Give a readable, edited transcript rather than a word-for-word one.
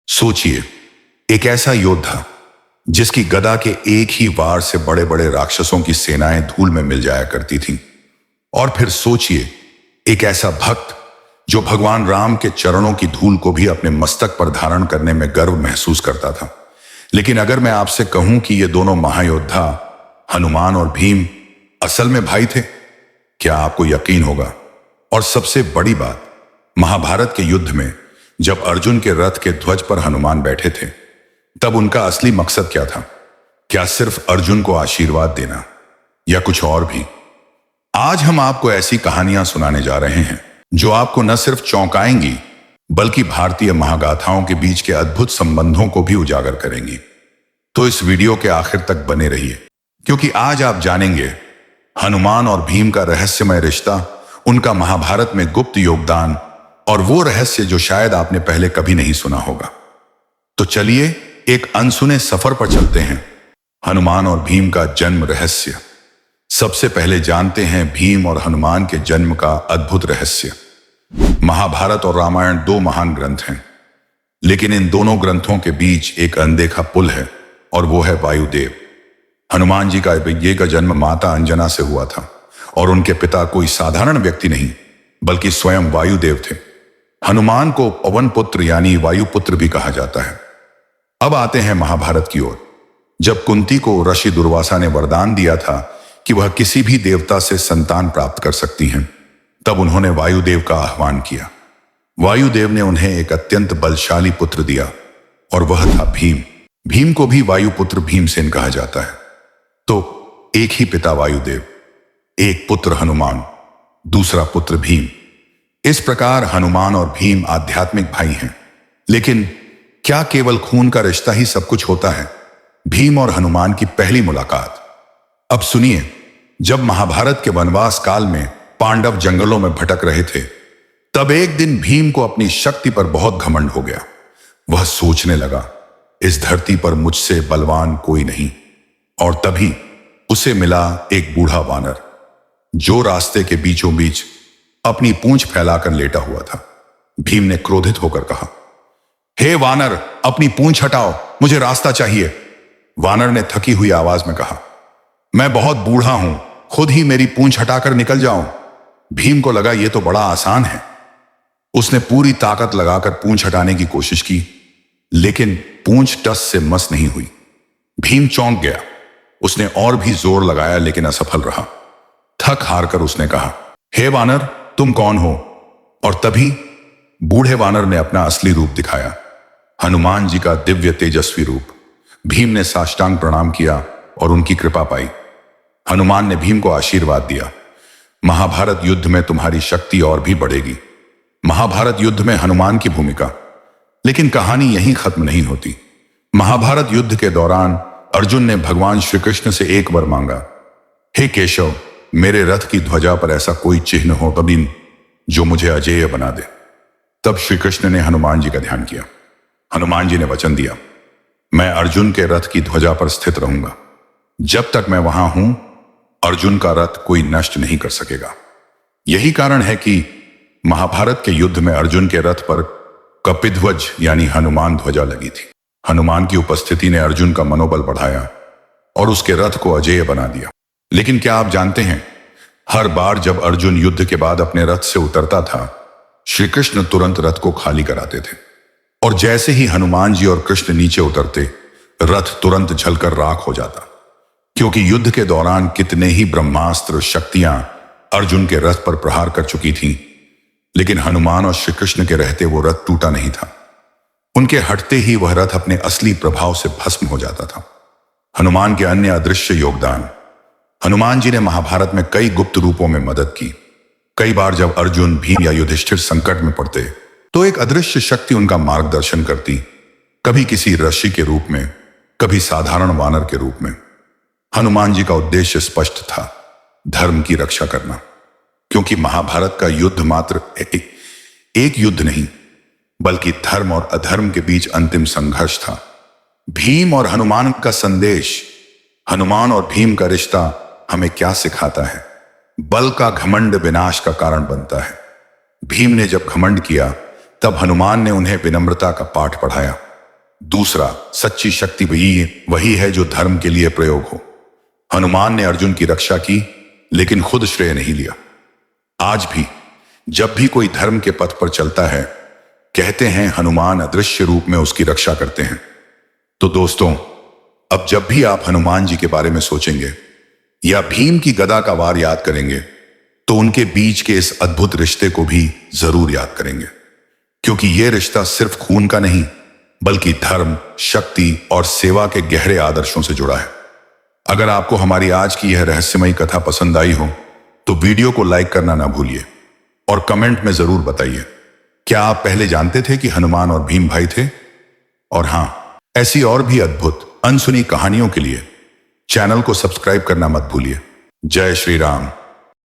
सोचिए, एक ऐसा योद्धा जिसकी गदा के एक ही वार से बड़े बड़े राक्षसों की सेनाएं धूल में मिल जाया करती थीं। और फिर सोचिए, एक ऐसा भक्त जो भगवान राम के चरणों की धूल को भी अपने मस्तक पर धारण करने में गर्व महसूस करता था। लेकिन अगर मैं आपसे कहूं कि ये दोनों महायोद्धा हनुमान और भीम असल में भाई थे, क्या आपको यकीन होगा? और सबसे बड़ी बात, महाभारत के युद्ध में जब अर्जुन के रथ के ध्वज पर हनुमान बैठे थे, तब उनका असली मकसद क्या था? क्या सिर्फ अर्जुन को आशीर्वाद देना या कुछ और भी? आज हम आपको ऐसी कहानियां सुनाने जा रहे हैं जो आपको न सिर्फ चौंकाएंगी बल्कि भारतीय महागाथाओं के बीच के अद्भुत संबंधों को भी उजागर करेंगी। तो इस वीडियो के आखिर तक बने रहिए, क्योंकि आज आप जानेंगे हनुमान और भीम का रहस्यमय रिश्ता, उनका महाभारत में गुप्त योगदान और वो रहस्य जो शायद आपने पहले कभी नहीं सुना होगा। तो चलिए एक अनसुने सफर पर चलते हैं, हनुमान और भीम का जन्म रहस्य। सबसे पहले जानते हैं भीम और हनुमान के जन्म का अद्भुत रहस्य। महाभारत और रामायण दो महान ग्रंथ हैं, लेकिन इन दोनों ग्रंथों के बीच एक अनदेखा पुल है, और वो है वायुदेव। हनुमान जी का जन्म माता अंजना से हुआ था, और उनके पिता कोई साधारण व्यक्ति नहीं बल्कि स्वयं वायुदेव थे। हनुमान को पवन पुत्र यानी वायुपुत्र भी कहा जाता है। अब आते हैं महाभारत की ओर। जब कुंती को ऋषि दुर्वासा ने वरदान दिया था कि वह किसी भी देवता से संतान प्राप्त कर सकती हैं, तब उन्होंने वायुदेव का आह्वान किया। वायुदेव ने उन्हें एक अत्यंत बलशाली पुत्र दिया, और वह था भीम। भीम को भी वायुपुत्र भीमसेन कहा जाता है। तो एक ही पिता वायुदेव, एक पुत्र हनुमान, दूसरा पुत्र भीम। इस प्रकार हनुमान और भीम आध्यात्मिक भाई हैं। लेकिन क्या केवल खून का रिश्ता ही सब कुछ होता है? भीम और हनुमान की पहली मुलाकात। अब सुनिए, जब महाभारत के वनवास काल में पांडव जंगलों में भटक रहे थे, तब एक दिन भीम को अपनी शक्ति पर बहुत घमंड हो गया। वह सोचने लगा, इस धरती पर मुझसे बलवान कोई नहीं। और तभी उसे मिला एक बूढ़ा वानर, जो रास्ते के बीचों बीच अपनी पूंछ फैलाकर लेटा हुआ था। भीम ने क्रोधित होकर कहा, हे वानर, अपनी पूंछ हटाओ, मुझे रास्ता चाहिए। वानर ने थकी हुई आवाज में कहा, मैं बहुत बूढ़ा हूं, खुद ही मेरी पूंछ हटाकर निकल जाऊं। भीम को लगा यह तो बड़ा आसान है। उसने पूरी ताकत लगाकर पूंछ हटाने की कोशिश की, लेकिन पूंछ टस से मस नहीं हुई। भीम चौंक गया। उसने और भी जोर लगाया, लेकिन असफल रहा। थक हारकर उसने कहा, हे वानर, तुम कौन हो? और तभी बूढ़े वानर ने अपना असली रूप दिखाया, हनुमान जी का दिव्य तेजस्वी रूप। भीम ने साष्टांग प्रणाम किया और उनकी कृपा पाई। हनुमान ने भीम को आशीर्वाद दिया, महाभारत युद्ध में तुम्हारी शक्ति और भी बढ़ेगी। महाभारत युद्ध में हनुमान की भूमिका। लेकिन कहानी यहीं खत्म नहीं होती। महाभारत युद्ध के दौरान अर्जुन ने भगवान श्री कृष्ण से एक वर मांगा, हे केशव, मेरे रथ की ध्वजा पर ऐसा कोई चिन्ह हो तभी जो मुझे अजेय बना दे। तब श्री कृष्ण ने हनुमान जी का ध्यान किया। हनुमान जी ने वचन दिया, मैं अर्जुन के रथ की ध्वजा पर स्थित रहूंगा। जब तक मैं वहां हूं, अर्जुन का रथ कोई नष्ट नहीं कर सकेगा। यही कारण है कि महाभारत के युद्ध में अर्जुन के रथ पर कपिध्वज यानी हनुमान ध्वजा लगी थी। हनुमान की उपस्थिति ने अर्जुन का मनोबल बढ़ाया और उसके रथ को अजेय बना दिया। लेकिन क्या आप जानते हैं, हर बार जब अर्जुन युद्ध के बाद अपने रथ से उतरता था, श्री कृष्ण तुरंत रथ को खाली कराते थे। और जैसे ही हनुमान जी और कृष्ण नीचे उतरते, रथ तुरंत जलकर राख हो जाता, क्योंकि युद्ध के दौरान कितने ही ब्रह्मास्त्र शक्तियां अर्जुन के रथ पर प्रहार कर चुकी थीं, लेकिन हनुमान और श्री कृष्ण के रहते वो रथ टूटा नहीं था। उनके हटते ही वह रथ अपने असली प्रभाव से भस्म हो जाता था। हनुमान के अन्य अदृश्य योगदान। हनुमान जी ने महाभारत में कई गुप्त रूपों में मदद की। कई बार जब अर्जुन, भीम या युधिष्ठिर संकट में पड़ते, तो एक अदृश्य शक्ति उनका मार्गदर्शन करती, कभी किसी ऋषि के रूप में, कभी साधारण वानर के रूप में। हनुमान जी का उद्देश्य स्पष्ट था, धर्म की रक्षा करना, क्योंकि महाभारत का युद्ध मात्र एक युद्ध नहीं बल्कि धर्म और अधर्म के बीच अंतिम संघर्ष था। भीम और हनुमान का संदेश। हनुमान और भीम का रिश्ता हमें क्या सिखाता है? बल का घमंड विनाश का कारण बनता है। भीम ने जब घमंड किया, तब हनुमान ने उन्हें विनम्रता का पाठ पढ़ाया। दूसरा, सच्ची शक्ति वही है जो धर्म के लिए प्रयोग हो। हनुमान ने अर्जुन की रक्षा की, लेकिन खुद श्रेय नहीं लिया। आज भी जब भी कोई धर्म के पथ पर चलता है, कहते हैं हनुमान अदृश्य रूप में उसकी रक्षा करते हैं। तो दोस्तों, अब जब भी आप हनुमान जी के बारे में सोचेंगे या भीम की गदा का वार याद करेंगे, तो उनके बीच के इस अद्भुत रिश्ते को भी जरूर याद करेंगे, क्योंकि यह रिश्ता सिर्फ खून का नहीं, बल्कि धर्म, शक्ति और सेवा के गहरे आदर्शों से जुड़ा है। अगर आपको हमारी आज की यह रहस्यमयी कथा पसंद आई हो, तो वीडियो को लाइक करना ना भूलिए और कमेंट में जरूर बताइए, क्या आप पहले जानते थे कि हनुमान और भीम भाई थे? और हां, ऐसी और भी अद्भुत अनसुनी कहानियों के लिए चैनल को सब्सक्राइब करना मत भूलिए। जय श्री राम।